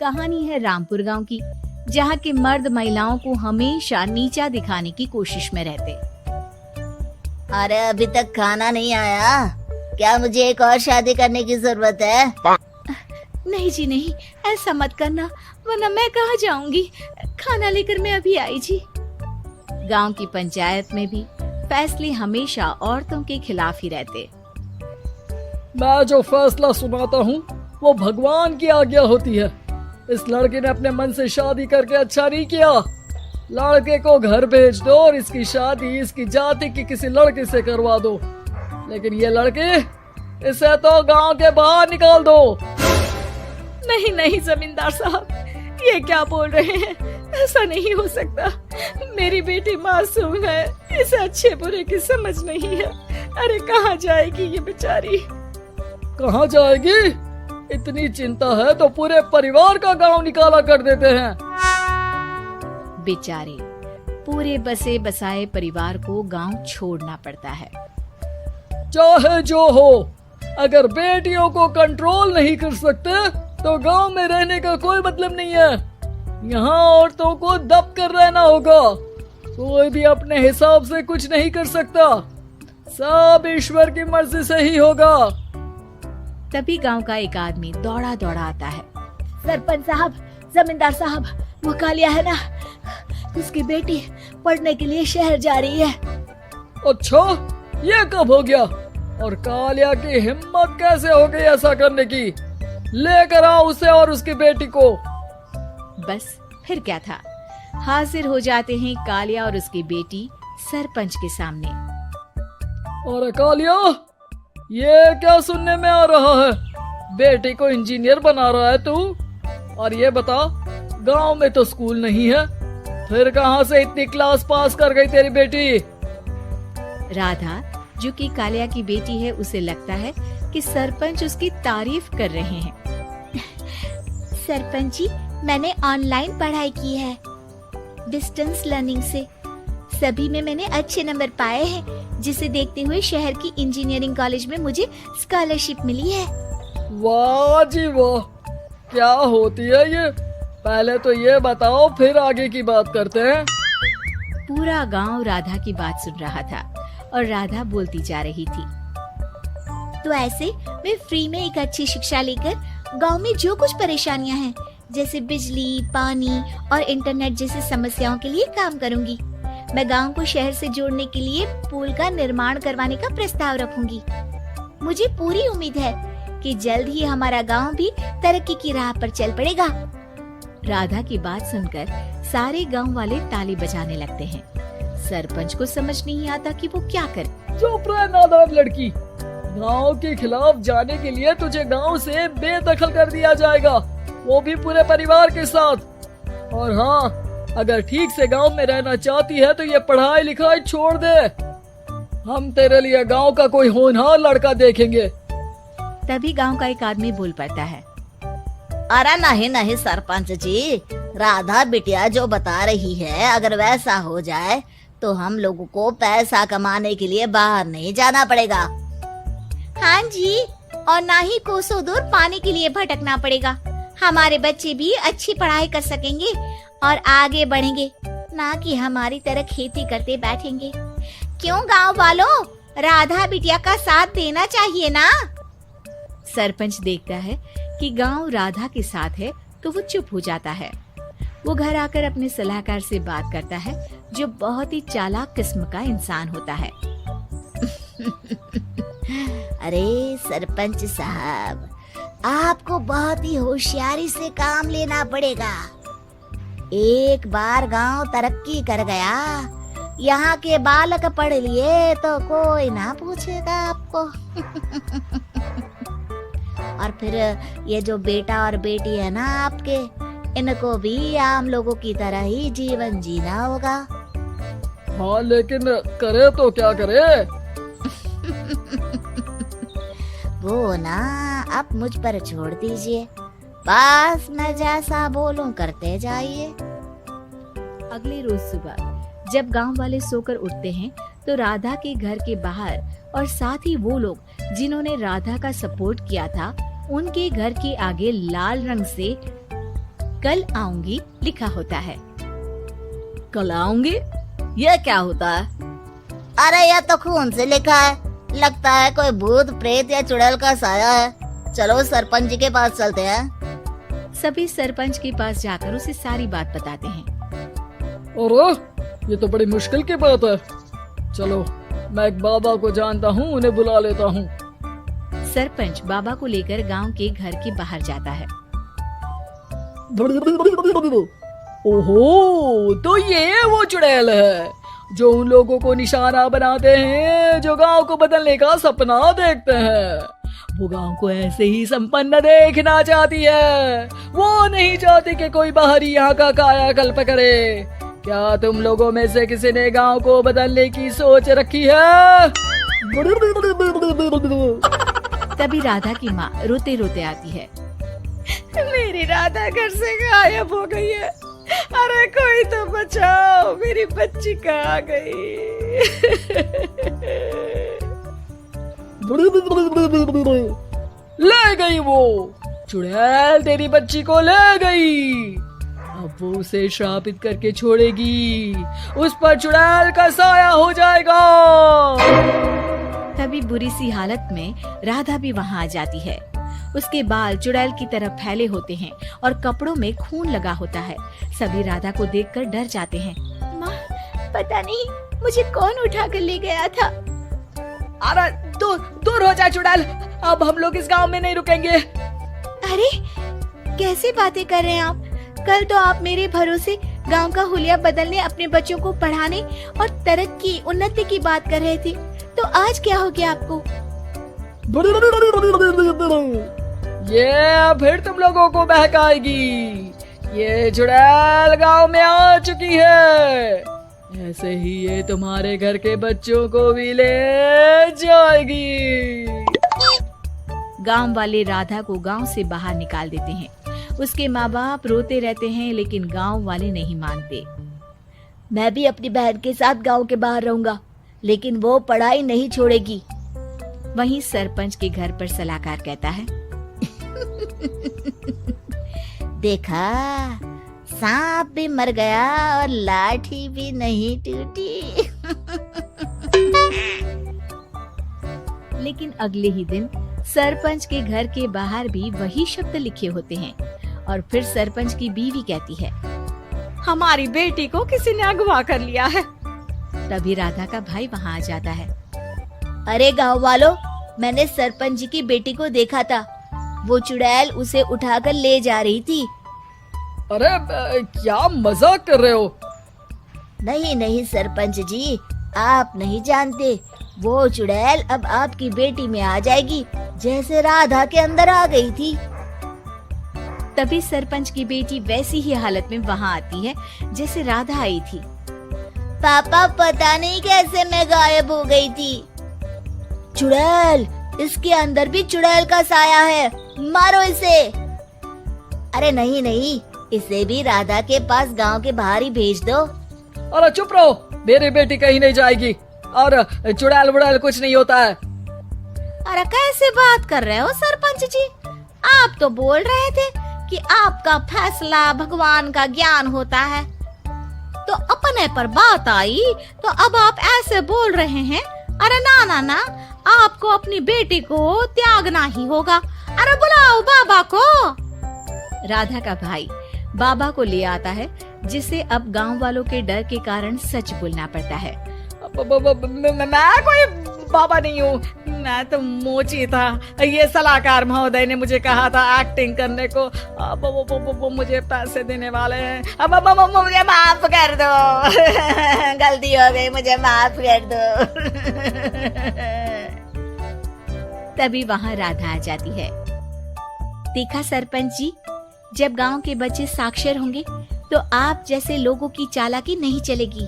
कहानी है रामपुर गांव की, जहां के मर्द महिलाओं को हमेशा नीचा दिखाने की कोशिश में रहते। अरे अभी तक खाना नहीं आया, क्या मुझे एक और शादी करने की जरूरत है? नहीं जी नहीं, ऐसा मत करना, वरना मैं कहाँ जाऊंगी। खाना लेकर मैं अभी आई जी। गांव की पंचायत में भी फैसले हमेशा औरतों के खिलाफ ही रहते। मैं जो फैसला सुनाता हूँ वो भगवान की आज्ञा होती है। इस लड़के ने अपने मन से शादी करके अच्छा नहीं किया। लड़के को घर भेज दो और इसकी शादी इसकी जाति की किसी लड़के से करवा दो, लेकिन ये लड़के, इसे तो गांव के बाहर निकाल दो। नहीं नहीं जमींदार साहब, ये क्या बोल रहे हैं? ऐसा नहीं हो सकता। मेरी बेटी मासूम है, इसे अच्छे बुरे की समझ नहीं है। अरे कहाँ जाएगी ये बेचारी? कहाँ जाएगी? इतनी चिंता है तो पूरे परिवार का गांव निकाला कर देते हैं। बेचारे पूरे बसे बसाए परिवार को गांव छोड़ना पड़ता है। चाहे जो हो, अगर बेटियों को कंट्रोल नहीं कर सकते तो गांव में रहने का कोई मतलब नहीं है। यहाँ औरतों को दब कर रहना होगा। कोई भी अपने हिसाब से कुछ नहीं कर सकता, सब ईश्वर की मर्जी से ही होगा। तभी गांव का एक आदमी दौड़ा दौड़ा आता है। सरपंच साहब, जमींदार साहब, वो कालिया है ना, उसकी बेटी पढ़ने के लिए शहर जा रही है। अच्छा, ये कब हो गया? और कालिया की हिम्मत कैसे हो गई ऐसा करने की? लेकर आओ उसे और उसकी बेटी को। बस फिर क्या था, हाजिर हो जाते हैं कालिया और उसकी बेटी सरपंच के सामने। अरे कालिया, ये क्या सुनने में आ रहा है? बेटी को इंजीनियर बना रहा है तू? और ये बता, गांव में तो स्कूल नहीं है, फिर कहां से इतनी क्लास पास कर गई तेरी बेटी? राधा, जो कि कालिया की बेटी है, उसे लगता है कि सरपंच उसकी तारीफ कर रहे हैं। सरपंच जी, मैंने ऑनलाइन पढ़ाई की है, डिस्टेंस लर्निंग से। सभी में मैंने अच्छे नंबर पाए हैं, जिसे देखते हुए शहर की इंजीनियरिंग कॉलेज में मुझे स्कॉलरशिप मिली है। वाह जी वाह, क्या होती है ये? पहले तो ये बताओ, फिर आगे की बात करते हैं। पूरा गांव राधा की बात सुन रहा था और राधा बोलती जा रही थी। तो ऐसे मैं फ्री में एक अच्छी शिक्षा लेकर गांव में जो कुछ परेशानियां हैं, जैसे बिजली, पानी और इंटरनेट जैसी समस्याओं के लिए काम करूंगी। मैं गांव को शहर से जोड़ने के लिए पुल का निर्माण करवाने का प्रस्ताव रखूंगी। मुझे पूरी उम्मीद है कि जल्द ही हमारा गांव भी तरक्की की राह पर चल पड़ेगा। राधा की बात सुनकर सारे गांव वाले ताली बजाने लगते हैं। सरपंच को समझ नहीं आता कि वो क्या करे। चुप रह नादान लड़की, गांव के खिलाफ जाने के लिए तुझे गांव से बेदखल कर दिया जाएगा, वो भी पूरे परिवार के साथ। और हाँ, अगर ठीक से गांव में रहना चाहती है तो ये पढ़ाई लिखाई छोड़ दे। हम तेरे लिए गांव का कोई होनहार लड़का देखेंगे। तभी गांव का एक आदमी बोल पड़ता है। अरे नहीं नहीं सरपंच जी, राधा बिटिया जो बता रही है, अगर वैसा हो जाए तो हम लोगों को पैसा कमाने के लिए बाहर नहीं जाना पड़ेगा। हाँ जी, और ना ही कोसों दूर पानी के लिए भटकना पड़ेगा। हमारे बच्चे भी अच्छी पढ़ाई कर सकेंगे और आगे बढ़ेंगे, ना कि हमारी तरह खेती करते बैठेंगे। क्यों गांव वालों, राधा बिटिया का साथ देना चाहिए ना। सरपंच देखता है कि गांव राधा के साथ है तो वो चुप हो जाता है। वो घर आकर अपने सलाहकार से बात करता है, जो बहुत ही चालाक किस्म का इंसान होता है। अरे सरपंच साहब, आपको बहुत ही होशियारी से काम लेना पड़ेगा। एक बार गांव तरक्की कर गया, यहाँ के बालक पढ़ लिए तो कोई ना पूछेगा आपको। और फिर ये जो बेटा और बेटी है ना आपके, इनको भी आम लोगों की तरह ही जीवन जीना होगा। हाँ, लेकिन करे तो क्या करे? वो ना आप मुझ पर छोड़ दीजिए, बस मैं जैसा बोलूं करते जाइए। अगले रोज सुबह जब गांव वाले सोकर उठते हैं तो राधा के घर के बाहर और साथ ही वो लोग जिन्होंने राधा का सपोर्ट किया था, उनके घर के आगे लाल रंग से कल आऊंगी लिखा होता है। कल आऊंगी, ये क्या होता है? अरे यह तो खून से लिखा है, लगता है कोई भूत प्रेत या चुड़ैल का साया है। चलो सरपंच जी के पास चलते हैं। सभी सरपंच के पास जाकर उसे सारी बात बताते हैं। अरे ये तो बड़ी मुश्किल की बात है। चलो मैं एक बाबा को जानता हूँ, उन्हें बुला लेता हूँ। सरपंच बाबा को लेकर गांव के घर के बाहर जाता है। ओहो, तो ये वो चुड़ैल है जो उन लोगों को निशाना बनाते हैं जो गांव को बदलने का सपना देखते हैं। वो गांव को ऐसे ही संपन्न देखना चाहती है, वो नहीं चाहती कि कोई बाहरी यहाँ का कायाकल्प करे। क्या तुम लोगों में से किसी ने गांव को बदलने की सोच रखी है? तभी राधा की माँ रोते रोते आती है। मेरी राधा घर से गायब हो गई है। अरे कोई तो बचाओ, मेरी बच्ची कहाँ गई? ले गई वो चुड़ैल, तेरी बच्ची को ले गई। अब वो उसे श्रापित करके छोड़ेगी, उस पर चुड़ैल का साया हो जाएगा। तभी बुरी सी हालत में राधा भी वहाँ आ जाती है। उसके बाल चुड़ैल की तरफ फैले होते हैं और कपड़ों में खून लगा होता है। सभी राधा को देखकर डर जाते हैं। माँ, पता नहीं मुझे कौन उठा कर ले गया था। अरे दूर हो जा चुड़ैल, अब हम लोग इस गांव में नहीं रुकेंगे। अरे कैसी बातें कर रहे हैं आप? कल तो आप मेरे भरोसे गांव का हुलिया बदलने, अपने बच्चों को पढ़ाने और तरक्की उन्नति की बात कर रहे थे, तो आज क्या हो गया आपको? ये फिर तुम लोगों को बहकाएगी। ये चुड़ैल गांव में आ चुकी है, ऐसे ही ये तुम्हारे घर के बच्चों को भी ले जाएगी। गांव वाले राधा को गांव से बाहर निकाल देते हैं। उसके माँ बाप रोते रहते हैं, लेकिन गांव वाले नहीं मानते। मैं भी अपनी बहन के साथ गांव के बाहर रहूंगा, लेकिन वो पढ़ाई नहीं छोड़ेगी। वहीं सरपंच के घर पर सलाहकार कहता है। देखा, सांप भी मर गया और लाठी भी नहीं टूटी। लेकिन अगले ही दिन सरपंच के घर के बाहर भी वही शब्द लिखे होते हैं। और फिर सरपंच की बीवी कहती है, हमारी बेटी को किसी ने अगवा कर लिया है। तभी राधा का भाई वहाँ आ जाता है। अरे गांव वालों, मैंने सरपंच जी की बेटी को देखा था। वो चुड़ैल उसे उठाकर ले जा रही थी। अरे क्या मजाक कर रहे हो? नहीं नहीं सरपंच जी, आप नहीं जानते। वो चुड़ैल अब आपकी बेटी में आ जाएगी, जैसे राधा के अंदर आ गई थी। तभी सरपंच की बेटी वैसी ही हालत में वहाँ आती है जैसे राधा आई थी। पापा, पता नहीं कैसे मैं गायब हो गई थी। चुड़ैल, इसके अंदर भी चुड़ैल का साया है, मारो इसे। अरे नहीं नहीं, इसे भी राधा के पास गांव के बाहर ही भेज दो। अरे चुप रहो, मेरी बेटी कहीं नहीं जाएगी और चुड़ैल वुड़ैल कुछ नहीं होता है। अरे कैसे बात कर रहे हो सरपंच जी? आप तो बोल रहे थे कि आपका फैसला भगवान का ज्ञान होता है, तो अपने पर बात आई तो अब आप ऐसे बोल रहे हैं। अरे ना ना ना, आपको अपनी बेटी को त्यागना ही होगा। अरे बुलाओ बाबा को। राधा का भाई बाबा को ले आता है, जिसे अब गांव वालों के डर के कारण सच बोलना पड़ता है। मैं कोई बाबा नहीं हूँ, मैं तो मोची था। ये सलाहकार महोदय ने मुझे कहा था एक्टिंग करने को। अब वो मुझे पैसे देने वाले हैं। अब मुझे माफ कर दो। गलती हो गई, मुझे माफ कर दो। तभी वहाँ राधा आ जाती है। देखा सरपंच जी, जब गांव के बच्चे साक्षर होंगे तो आप जैसे लोगों की चालाकी नहीं चलेगी।